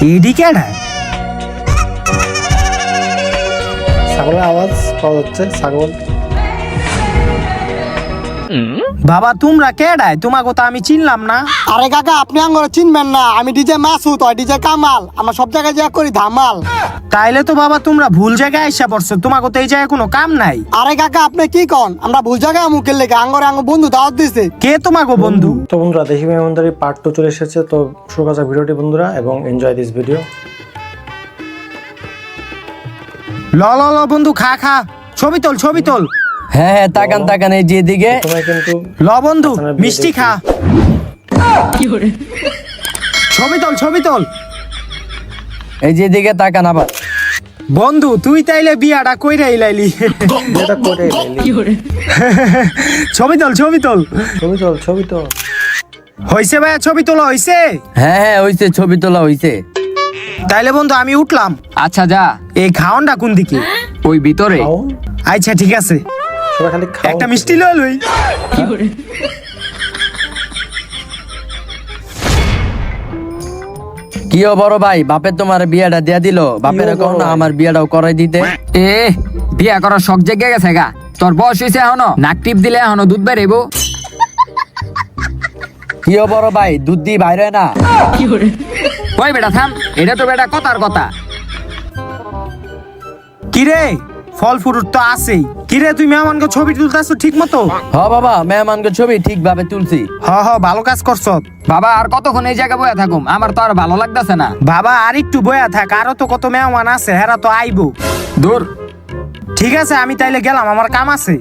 এদিকে ছাগলের আওয়াজ পাওয়া যাচ্ছে। ছাগল বাবা তোমরা কেডায়? তোমাকে তো আমি চিনলাম না। আরে কাকা আপনি আঙ্গরে চিনবেন না, আমি ডিজে মাসুদ আর ডিজে কামাল, আমার সব জায়গায় যা করি ধামাল। তাইলে তো বাবা তোমরা ভুল জায়গায় আইসা পড়ছো, তোমাকে তো এই জায়গায় কোনো কাম নাই। আরে কাকা আপনি কি কন, আমরা ভুল জায়গায় মুখের লেগে আঙ্গরে আঙ্গ বন্ধু দাওয়াত দিছে। কে তোমাকে বন্ধু? তো বন্ধুরা, দেশি মেহমানদারি পার্ট 2 চলে এসেছে। তো শুরু করা যাক ভিডিওটি বন্ধুরা, এবং এনজয় দিস ভিডিও। ল ল ল বন্ধু, খা খা, ছবি তোল ছবি তোল। হ্যাঁ হ্যাঁ, তাকান তাকান এই যে দিকে। তোমায় কিন্তু ল বন্ধু, মিষ্টি খা, ছবি তোল ছবি তোল। এই যে দিকে তাকান আবার। বন্ধু তুই তাইলে বিয়াটা কইরা লাইলি। এটা করে এলি। ছবি তোল ছবি তোল। ছবি তোল ছবি তোল। হইছে ভাইয়া, ছবি তোলা হইছে? হ্যাঁ হ্যাঁ হইছে, ছবি তোলা হইছে। তাইলে বন্ধু আমি উঠলাম। আচ্ছা যা, এই খাওনটা কোন দিকে? ওই ভিতরে। খাও, আচ্ছা ঠিক আছে, সবাই খালি খাও। একটা মিষ্টি লই লই। কি ও বড় ভাই, বাপের তোমার বিয়াটা দিয়া দিল, বাপের কও না আমার বিয়াটাও করাই দিতে। এ বিয়া করার শখ জেগে গেছে গা, তোর বয়স হয়েছে এখনো, নাক টিপ দিলে এখনো দুধ বেরেব। কি ও বড় ভাই, দুধ দি বাইরে না। ওই বেটা থাম, এটা তো বেটা কথার কথা। কিরে ফল ফ্রুট তো আছেই, কিরে তুই মেহমানকে ছবি তুলতাছো ঠিক মতো? হ বাবা, মেহমানকে ছবি ঠিক ভাবে তুলছি। হ হ, ভালো কাজ করছো বাবা আর কতক্ষণ এই জায়গায় বয়ে থাকুম, আমার তো আর ভালো লাগতেছে না। বাবা। আর একটু বয়া থাক, আরো তো কত মেহমান আছে, হেরা তো আইবো। দূর। ঠিক আছে আমি তাইলে গেলাম, আমার কাম আছে।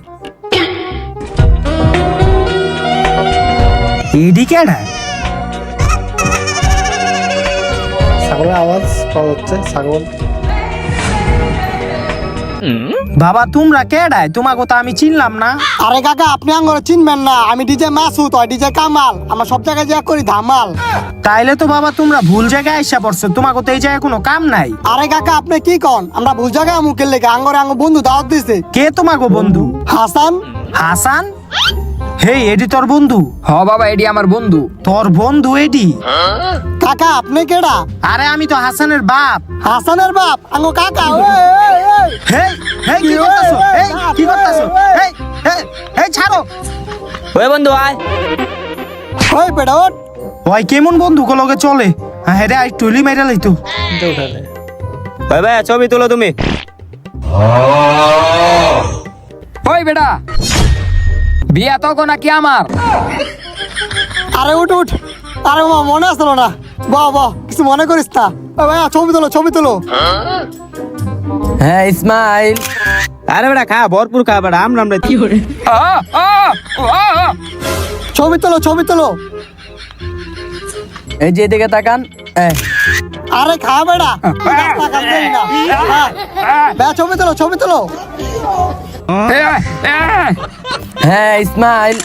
এদিকে ছাগলের আওয়াজ পাওয়া যাচ্ছে। ছাগল বাবা তোমরা কেডায়? তোমাকে তো আমি চিনলাম না। আরে কাকা আপনি আঙ্গরে চিনবেন না, আমি ডিজে মাসুদ আর ডিজে কামাল, আমার সব জায়গায় যা করি ধামাল। তাইলে তো বাবা তোমরা ভুল জায়গায় আইসা পড়ছো, তোমাকে তো এই জায়গায় কোনো কাম নাই। আরে কাকা আপনি কি কন, আমরা ভুল জায়গায় মুখের লেগে আঙ্গরে আঙ্গ বন্ধু দাওয়াত দিছে। কে তোমাকে বন্ধু? হাসান। হাসান? হেই এডি তোর বন্ধু? হ বাবা, এডি আমার বন্ধু। তোর বন্ধু এডি? কাকা আপনি কেডা? আরে আমি তো হাসানের বাপ। হাসানের বাপ আঙ্গ কাকা। হেই হেই কি করতাছো? হেই কি করতাছো? হেই হেই হেই ছাড়ো। ওই বন্ধু আয়। ওই বেটা ওঠ। ওই কেমন বন্ধু লগে চলে? হ্যাঁ রে, আই টুলি মেরা লইতো। উঠালে ভাই ভাই ছবি তুলো তুমি। ওই বেটা, বিয়া তখন নাকি আমার? আরে উঠ উঠ। আরে মামা মনে আসলো না, বাহ বাহ, কিছু মনে করিস না। ও ভাইয়া ছবি তোলো ছবি তোলো। হ্যাঁ ইসমাইল। আরে বেটা খা, ভরপুর খা বেটা, আমরা আ, আ, আ, আ। ছবি তোলো ছবি তোলো। এই যে দিকে তাকান। আরে খা বেটা, ছবি তোলো ছবি তোলো। এ, এ। হ্যাঁ ইসমাইল।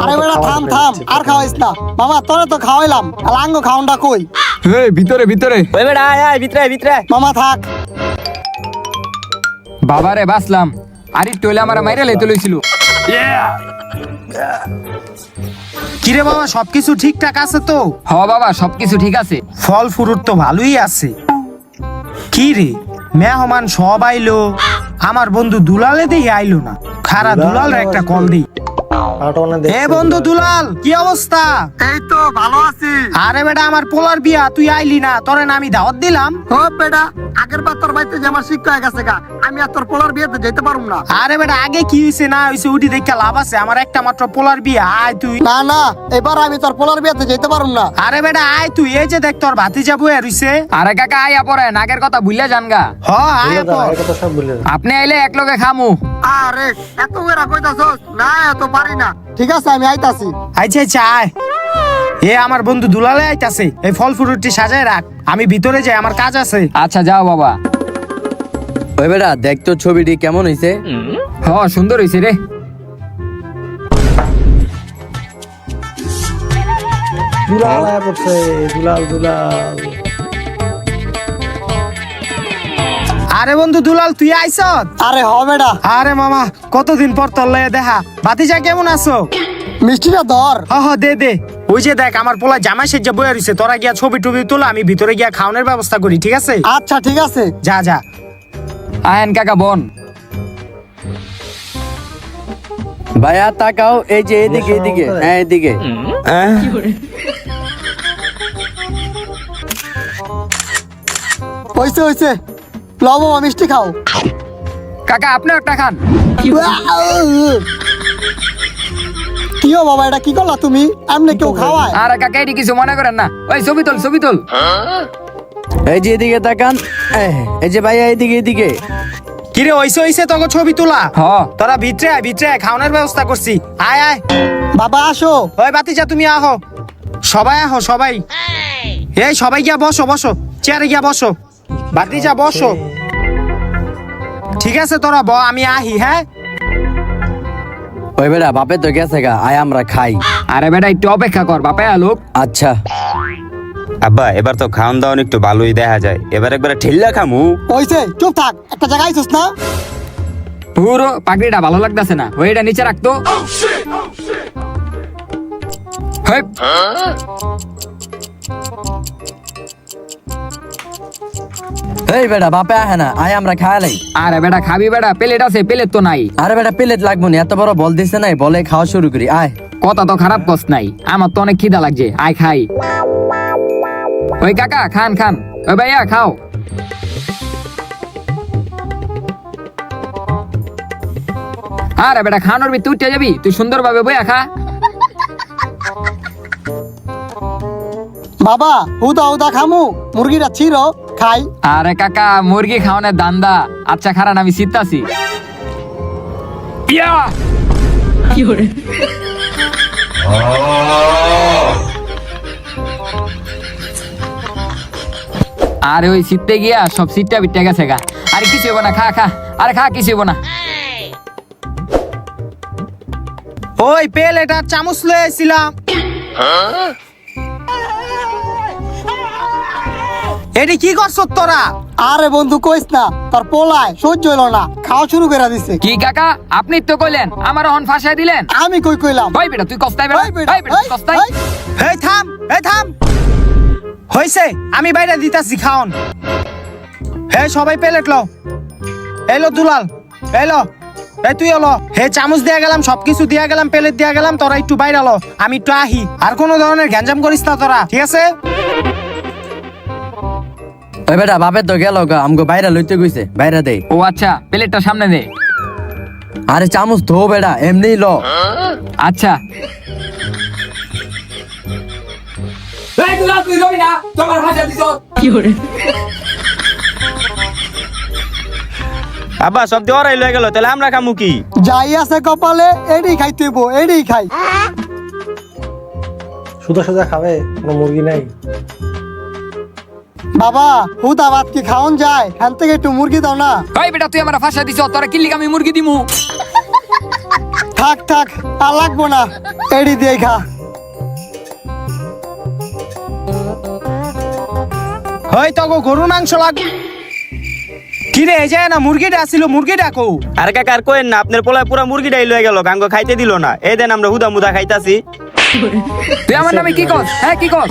আরে বেটা থাম থাম, আর খাওয়াইস না। মামা তোরে তো খাওয়াইলাম, আর আঙ্গ খাওনটা কই? এই ভিতরে ভিতরে। ওই বেটা আয় আয় ভিতরে ভিতরে। মামা থাক। বাবারে বাসলাম, আর একটু হইলে আমার মাইরা লইতে লইছিল। কিরে বাবা সবকিছু ঠিকঠাক আছে তো? হ বাবা সবকিছু ঠিক আছে। ফল ফ্রুট তো ভালোই আছে। কি রে মেহমান সব আইলো, আমার বন্ধু দুলালে দেই আইলো না। খারা দুলাল একটা কল দিই। এ বন্ধু দুলাল, কি অবস্থা? এই তো ভালো আছি। আরে বেটা আমার পোলার বিয়া, তুই আইলি না, তোরে না আমি দাওয়াত দিলাম। ও বেটা, আগের বার তোর বাড়িতে যে আমার শিক্ষা হয়ে গেছে গা, আমি আর তোর পোলার বিয়েতে যেতে পারুম না। আরে বেটা আগে কি হইছে না হইছে উঠি দেখে লাভ আছে, আমার একটা মাত্র পোলার বিয়া, আয় তুই। না না, এবার আমি তোর পোলার বিয়েতে যেতে পারুম না। আরে বেটা আয় তুই, এই যে দেখ তোর ভাতিজা বইয়া রইছে। আরে কাকা আইয়া পরে নাগের কথা ভুলিয়া যান গা। হ আয় পর। সব ভুলে যা। আপনি আইলে এক লগে খামু। আরে এত ওরা কইতাছস না, এত পারি না। ঠিক আছে আমি আইতাছি। আচ্ছা আচ্ছা আয়। এ আমার বন্ধু দুলালে আইতাছে, এই ফল ফ্রুটটি সাজায় রাখ, আমি ভিতরে যাই, আমার কাজ আছে। আচ্ছা যাও বাবা। ওই বেটা দেখ তো ছবিটি কেমন হইছে। হ সুন্দর হইছে রে। দুলাল আয়া পড়ছে। দুলাল দুলাল। আরে বন্ধু দুলাল তুই আইছ? আরে হ বেটা, আরে মামা কতদিন পর তোর লয়ে দেখা। ভাতিজা কেমন আছো? মিষ্টিটা ধর। হ হ দে দে। ওই যে দেখ আমার পোলা জামাই সেজে বয়ে রইছে, তোরা গিয়া ছবি টবি তোলা, আমি ভিতরে গিয়া খাওয়ানোর ব্যবস্থা করি, ঠিক আছে? আচ্ছা ঠিক আছে। যা যা। আহেন কাকা বোন। ভাইয়া তাকাও, এই যে এদিকে এদিকে, হ্যাঁ এদিকে। হইছে হইছে, লবো মিষ্টি খাও। কাকা আপনি একটা খান। কি হো বাবা, এটা কি করলা তুমি? এমনি কেউ খাওয়ায়? আরে কাকা এটি কিছু মনে করেন না, ওই ছবি তোল ছবি তোল। এই যে এদিকে তাকান, এই যে ভাইয়া এদিকে এদিকে। কিরে হইছে হইছে তোকে ছবি তোলা? হ তোরা ভিতরে আয়, ভিতরে আয়, খাওয়ানোর ব্যবস্থা করছি। আয় আয়। বাবা আসো। ওই বাতিজা তুমি আহো, সবাই আহো সবাই। এই সবাই গিয়া বসো বসো, চেয়ারে গিয়া বসো। বাতিজা বসো। ঠিক আছে তোরা আমি আহি, হ্যাঁ? ওই বেটা বাপে তো গেছে গা, আয় আমরা খাই। আরে বেটা একটু অপেক্ষা কর, বাপে আলোক। আচ্ছা আব্বা এবার তো খাওয়ান দাওয়ান একটু ভালোই দেখা যায়, এবার একবার ঠেল্লা খামু। হইছে, চুপ থাক, একটা জায়গায় আইছিস না? পুরো পাগড়িটা ভালো লাগতেছে না, ওই এটা নিচে রাখতো। হেই, এই বেটা বাপে আহে না, আয় আমরা খাইলাই। আরে বেটা খাবি বেটা, প্লেট আছে, প্লেট তো নাই। আরে বেটা প্লেট লাগবো না, এত বড় বল দিছে নাই, বলে খাওয়া শুরু করি আয়। কথা তো খারাপ কস নাই, আমার তো অনেক খিদা লাগছে, আয় খাই। ওই কাকা খান খান, ওই ভাইয়া খাও। আরে বেটা খানোর তুই উঠে যাবি, তুই সুন্দরভাবে বইয়া খা। বাবা হুদা হুদা খামু, মুরগিটা ছিড়ো খাই। আরে কাকা মুরগি খাওয়ানোর দান্দা, আচ্ছা খারান আমি শীতাছি। ইয়া আরে ওই শীতে গিয়া সব শীতটা বিটে গেছে গা। আরে কিছু হইব না, খা খা, আরে খা, কিছু হইব না। ওই প্লেট আর চামচ লয়ে আইছিলাম। এডি কি করছ তোরা? আরে বন্ধু কইস না, তোর পোলায় সহ্য হইলো না, খাওয়া শুরু করে দিছে। কি কাকা আপনি তো কইলেন, আমার হন ফাঁসাই দিলেন। আমি কই কইলাম? ভাই বেটা তুই কস্তাই বেটা, এই বেটা, ভাই বেটা তুই এই, কস্তাই। এই। এই থাম, এই থাম। হইছে, আমি বাইরে দিতাছি খাওন। হে সবাই প্লেট লও। এলো দুলাল, এলো। এই তুই এলো। হে চামচ দিয়া গেলাম, সবকিছু দিয়া গেলাম, প্লেট দিয়া গেলাম, তোরা একটু বাইরে লো, আমি একটু আহি। আর কোনো ধরনের গ্যাঞ্জাম করিস না তোরা, ঠিক আছে? ওই বেটা বাপে তো গেল গা, আমগো বাইরে লইতে গইছে, বাইরে দে। ও আচ্ছা প্লেটটা সামনে দে। আরে চামচ ধো বেটা, এমনি ল। আচ্ছা আব্বা সব দিয়ে ওরাই লয়ে গেল, তাহলে আমরা খামু কি? যাই আছে কপালে এডি খাইতে হইব, এডি খাই। সুদা সুদা খাবে, কোনো মুরগি নাই। বাবা হুদা ভাত কি খাওন যায়? হ্যান থেকে একটু মুরগি দাও না। ভাই বেটা তুই আমার ফাঁসা দিছ, তোরা কিল্লি আমি মুরগি দিমু। থাক থাক, আর লাগবো না, এডি দিয়ে খা। হই তো গরুর মাংস লাগ। কি রে এই যায় না, মুরগিটা আসিল, মুরগিটা কো? আর কাকা আর কোয়েন না, আপনার পোলায় পুরা মুরগিটাই লয়ে গেল, গাঙ্গ খাইতে দিল না। এই দেন আমরা হুদা মুদা খাইতাছি। তুই আমার নামে কি কস? হ্যাঁ কি কস?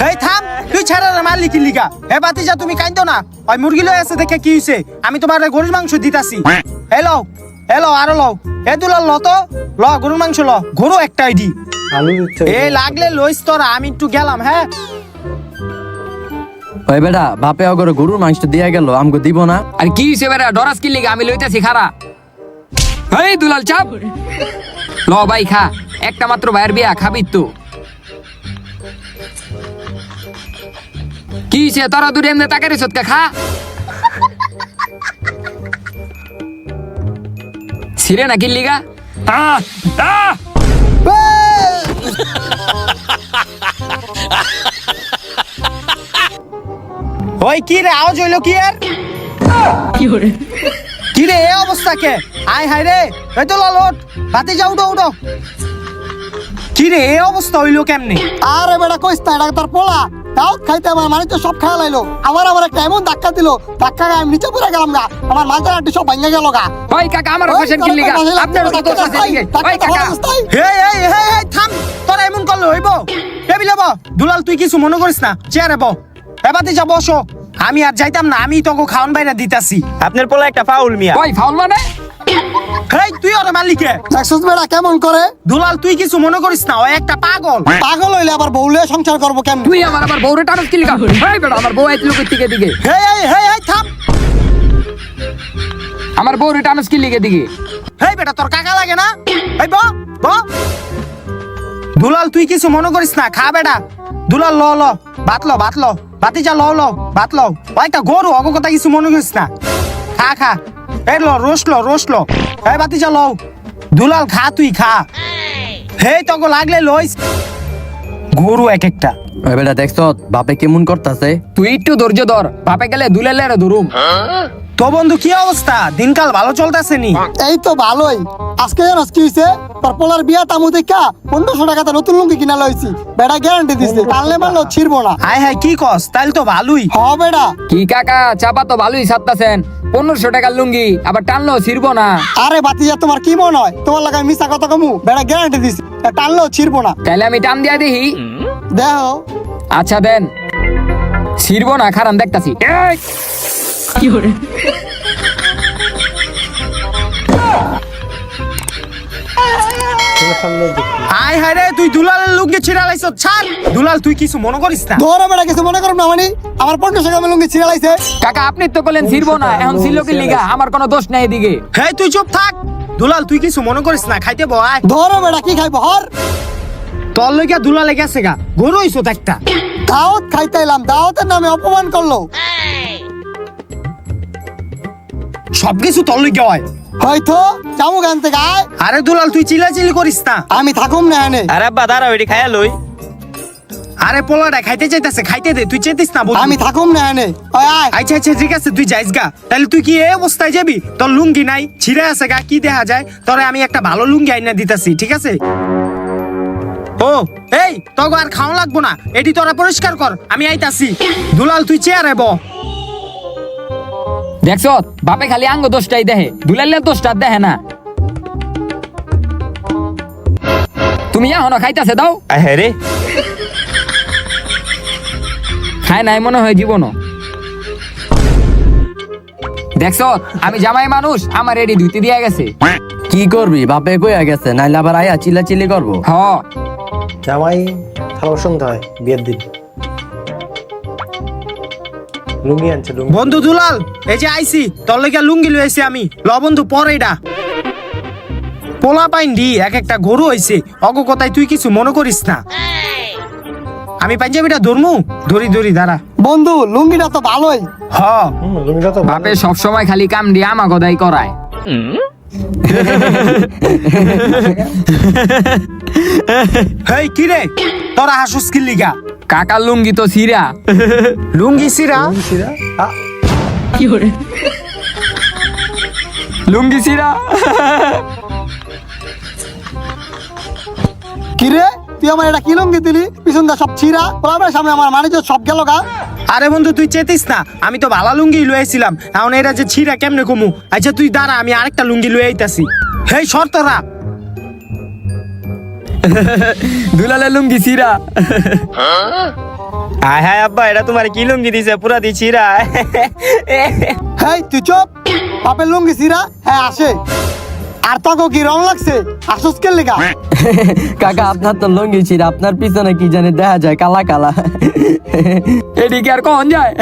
হেই থাম, তুই ছাড়া না মারলি কি লিগা? হে বাতিজা তুমি কাইন্দো না, ওই মুরগি লয়ে আছে দেখে কি হইছে? আমি তোমার গরুর মাংস দিতাছি। এলো এলো আরো লও। এ দুলাল ল তো, ল গরুর মাংস ল, গরু একটা আইডি। আলু দিচ্ছে। এ লাগলে লইস তোরা, আমি একটু গেলাম, হ্যাঁ? ওই বেটা বাপে অগরে গরুর মাংস দিয়া গেল, আমগো দিব না। আর কি হইছে বেটা, ডরাস কিল্লি আমি লইতেছি খারা। এই দুলাল চাপ, ল ভাই খা, একটা মাত্র ভাইয়ের বিয়া, খাবি তো। কি হইছে তোরা দূরে এমনি তাকারি সৎকা খা। ছিরে না কিল্লিগা। ওই কি রে আওয়াজ হইলো কি আর? কি রে এই অবস্থা কে? আয় হায় রে, এই তো লট বাতিজা উঠো উঠো। কি রে এই অবস্থা হইলো কেমনে? আরে বেটা কইস না, এটা তোর পোলা দাওয়াত খাইতে আমার মানুষ সব খাওয়া লাইলো আমার একটা এমন ধাক্কা দিল ধাক্কা আমি নিচে পড়ে গেলাম গা আমার মাঝে আটি সব ভাঙা গেল গা ওই কাকা আমার কোশ্চেন কি লিগা আপনার তো দোষ আছে লিগে ওই কাকা হে থাম তোরা এমন করলে হইব টেবিলে ব দুলাল তুই কিছু মনে করিস না চেয়ারে ব এবারে যা বসো আমি আর যাইতাম না আমি তোকে খাওয়ান বাইরে দিতাছি আপনার পোলা একটা ফাউল মিয়া। ওই ফাউল মানে হেই তুই ওরে মালিকে দেখছস বেটা কেমন করে দুলাল তুই কিছু মনে করিস না ও একটা পাগল পাগল হইলে আবার বউলে সংসার করবো কেমন তুই আমার বউরে টানস কি লিগা এই বেটা আমার বউ আইছিল কই থেকে দিকে হেই থাম আমার বউরে টানস কি লিগে দিকে হেই বেটা তোর কাকা লাগে না এই ব দুলাল তুই কিছু মনে করিস না খা বেটা দুলাল ল ভাত ল বাতি যা ল ভাত ল ও একটা গরু অগ কথা কিছু মনে করিস না খা এই রোস্ট ল এই বাতি যা ল দুলাল খা তুই খা হেই তোকে লাগলে লইস গরু এক একটা ওই বেটা দেখছো বাপে কেমন করতাছে? তুই একটু ধৈর্য ধর বাপে গেলে দুলেলে ধরুম তো বন্ধু কি অবস্থা দিনকাল ভালো চলতেছে নি এই তো ভালোই আজকে জানোস কি হইছে তোর পোলার বিয়া তামু দেখা 1500 টাকাতে নতুন লুঙ্গি কিনা লইছি বেটা গ্যারান্টি দিছে টানলে মারলো ছিড়বো না আয় হায় কি কস তাইলে তো ভালোই হ বেটা কি কাকা চাপা তো ভালোই সাত্তাছেন 1500 টাকার লুঙ্গি আবার টানলো ছিড়বো না আরে বাতিজা তোমার কি মনে হয় তোমার লাগা মিছা কথা কমু বেটা গ্যারান্টি দিছে টানলেও ছিড়বো না তাহলে আমি টান দিয়া দেখি দেখো আচ্ছা দেন ছিড়বো না খারান দেখতাছি আয় হায় রে তুই দুলালের লুঙ্গি ছিড়া লাইছ ছাড় দুলাল তুই কিছু মনে করিস না ধরো বেটা কিছু মনে করব না মানে আমার 1500 টাকা লুঙ্গি ছিড়া লাইছে কাকা আপনি তো বলেন ছিড়বো না এখন ছিল কি লিগা আমার কোনো দোষ নাই এদিকে হেই তুই চুপ থাক দুলাল তুই কিছু মনে করিস না খাইতে বয় ধরো বেটা কি খাইবো হর তোর লইগা দুলালে গেছে গা গরু হইছো একটা দাওয়াত খাইতে এলাম দাওয়াতের নামে অপমান করলো সবকিছু তোর লইগা হয় হয়তো জামু গান থেকে আয় আরে দুলাল তুই চিল্লাচিল্লি করিস না আমি থাকুম না এনে আরে আব্বা দাঁড়াও এটি খায়া লই। আরে পোলাটা খাইতে চাইতাছে খাইতে দে তুই চেতিস না বন্ধু আমি থাকুম না এনে ওই আয় আচ্ছা ঠিক আছে তুই যাইস গা তাহলে তুই কি এই অবস্থায় যাবি তোর লুঙ্গি নাই ছিঁড়ে আছে গা কি দেখা যায় তোরে আমি একটা ভালো লুঙ্গি আইনা দিতাছি ঠিক আছে ও এই তোকে আর খাওয়া লাগবো না এটি তোরা পরিষ্কার কর আমি আইতাছি দুলাল তুই চেয়ারে ব দেখছ বাপে খালি আঙ্গ দোষটাই দেহে দুলালের দোষটা দেহে না তুমি এখনো খাইতাছে দাও আয় হ্যাঁ রে খায় নাই মনে হয় জীবন দেখছ আমি জামাই মানুষ আমার রেডি ধুইতে দিয়া গেছে কি করবি বাপে কইয়া গেছে নাইলে আবার আয়া চিল্লাচিল্লি করবো। হ জামাই থালা বসন্ত হয় বিয়ের দিন লুঙ্গি আনছে লুঙ্গি বন্ধু দুলাল এই যে আইছি তোর লেগে লুঙ্গি লইছি আমি ল বন্ধু পরে এটা পোলা পাইন দি এক একটা গরু হইছে অগ কথায় তুই কিছু মনে করিস না আমি পাঞ্জাবিটা ধরমু ধরি দাঁড়া বন্ধু লুঙ্গিটা তো ভালোই হ লুঙ্গিটা তো বাপে সব সময় খালি কাম দিয়ে আমা গদাই করায় হেই কি রে তোরা হাসুস কি লিগা কাকার লুঙ্গি তো সিরা লুঙ্গি সিরা সিরা লুঙ্গি সিরা কি রে তুই আমার এটা কি লুঙ্গি দিলি পিছন দা সব ছিড়া পোলাবের সামনে আমার মানে সব গেল গা আরে বন্ধু তুই চেতিস না আমি তো ভালো লুঙ্গি লয়ে আইছিলাম এখন এরা যে ছিঁড়া কেমনে কমু আচ্ছা তুই দাঁড়া আমি আরেকটা লুঙ্গি লয়ে আইতাছি হেই সর তোরা দুলালের লুঙ্গি সিরা আয় হায় আব্বা এটা তোমার কি লুঙ্গি দিছে পুরা দিছি রা হেই তুই চুপ বাপের লুঙ্গি ছিড়া হ্যাঁ আসে আর তোকে কি রং লাগছে আসুস কে লিগা কাকা আপনার তো লঙ্গি ছিল আপনার পিছনে কি জানি দেখা যায় কালা কালা। এদিকে আর কখন যায়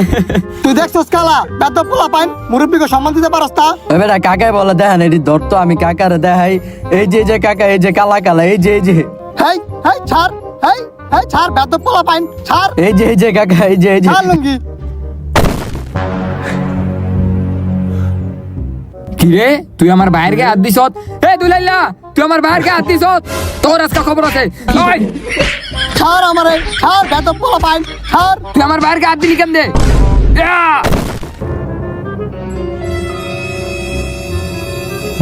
তুই দেখছস কালা বেদ পোলা পাইন মুরব্বীকে সম্মান দিতে পারস তা ওই বেটা কাকাই বলে দেখেন এটি ধরতো আমি কাকারে দেখাই এই যে কাকা এই যে কালা কালা এই যে হেই ছাড় হেই ছাড় বেদ পোলা পাইন ছাড় এই যে কাকা এই যে ছাড় লুঙ্গি কি রে তুই আমার বাইরে গে হাত দিছত এ দুলাইলা তুই আমার বাইরে গে হাত দিছত তোর আজকে খবর আছে ওই ছাড় আমারে ছাড় বেদ পোলা পাইন ছাড় তুই আমার বাইরে গে হাত দিলি কেন দে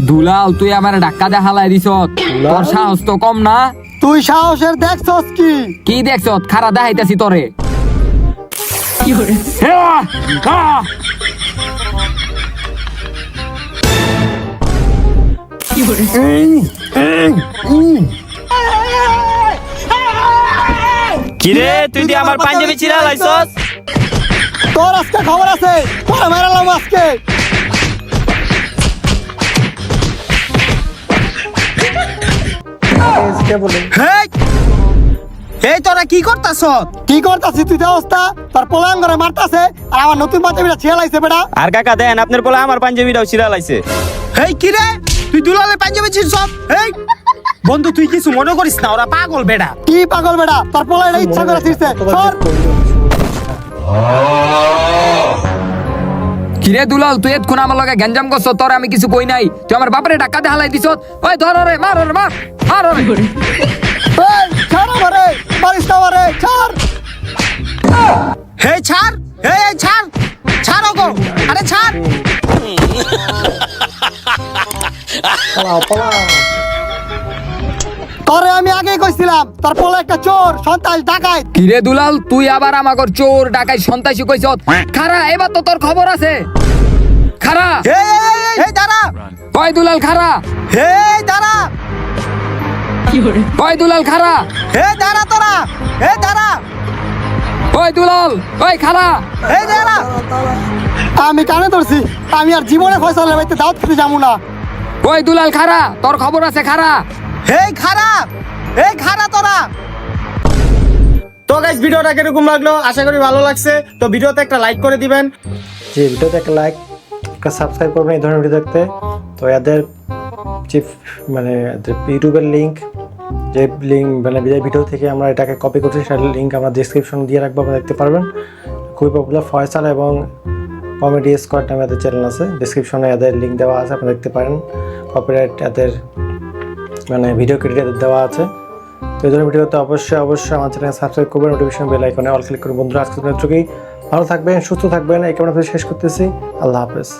দুলাল তুই আমার ডাক্কা দে হালাই দিছত তোর সাহস তো কম না তুই সাহসের দেখছস কি কি দেখছত খারা দেখাইতাছি তোরে কিরে তুই দিয়ে আমার পাঞ্জাবি ছিঁড়া লাইছস? তোর আজকে খবর আছে, তোর মেরালাম আজকে। কে বলে হেই এই তোরা কি করতাছ? কি করতাছিস তুই অবস্থা? তোর পোলাম করে মারতাছে আর আমার নতুন বাচ্চাটা ছিঁড়ে লাইছে বেটা। আর কাকা দেন আপনার পোলা আমার পাঞ্জাবিটাও ছিঁড়া লাইছে। হেই কি রে, তুই দুলালের পাঞ্জাবি ছিঁড়ছ? হেই বন্ধু তুই কিছু মনে করিস না, ওরা পাগল বেটা। কি পাগল বেটা, তোর পোলা এটা ইচ্ছা করে ছিঁড়ছে। সর। কিরে দুলাল, তুই এতক্ষণ আমার লগে গ্যাঞ্জাম করছ, তোর আমি কিছু কই নাই। তুই আমার বাপরে টাকা দিয়ে হালাই দিছ। ওই ধর রে, মার রে, মার মার রে। এই ছাড় আমারে, মারিস না আমারে, ছাড়। হেই ছাড়, এই ছাড়, ছাড় ওগো, আরে ছাড়। পালাও পালাও। তোরে আমি আগেই কইছিলাম তোর পোলা একটা চোর, সন্তান, ডাকাত। কিরে দুলাল, তুই আবার আমাগর চোর ডাকাই সন্ত্রাসী কইছ? খারা, এবার তো তোর খবর আছে। খারা, এই দাঁড়া, ওই দুলাল খারা, এই দাঁড়া, ওই দুলাল খারা, এই দাঁড়া তোরা, এই দাঁড়া, ওই দুলাল, ওই খারা। এই দাঁড়া। আমি কানে ধরছি, আমি আর জীবনে ফয়সালা বাইতে দাওয়াত খেতে যাবো না। ওই দুলাল খারা, তোর খবর আছে খারা। এই খারাপ, এই খারা তোরা। তো গাইস ভিডিওটা কিরকম লাগলো, আশা করি ভালো লাগছে। তো ভিডিওতে একটা লাইক করে দিবেন, যে ভিডিওতে একটা লাইক, একটা সাবস্ক্রাইব করবেন এই ধরনের ভিডিও দেখতে। তো এদের যে মানে ইউটিউবের লিঙ্ক, যে লিঙ্ক মানে যে ভিডিও থেকে আমরা এটাকে কপি করছি সেটার লিঙ্ক আমরা ডেসক্রিপশন দিয়ে রাখবো, আপনারা দেখতে পারবেন। খুবই পপুলার ফয়সাল এবং কমেডি স্কোয়াড নামে এদের চ্যানেল আছে, ডেসক্রিপশনে এদের লিঙ্ক দেওয়া আছে, আপনারা দেখতে পারেন। কপিরাইট এদের মানে ভিডিও ক্রেডিট দেওয়া আছে। তো এই ধরনের ভিডিওতে অবশ্যই আমার চ্যানেল সাবস্ক্রাইব করবেন, নোটিফিকেশন বেল আইকনে অল ক্লিক করুন। বন্ধুরা আজকে ভালো থাকবেন, সুস্থ থাকবেন, এই কেমন শেষ করতেছি। আল্লাহ হাফেজ।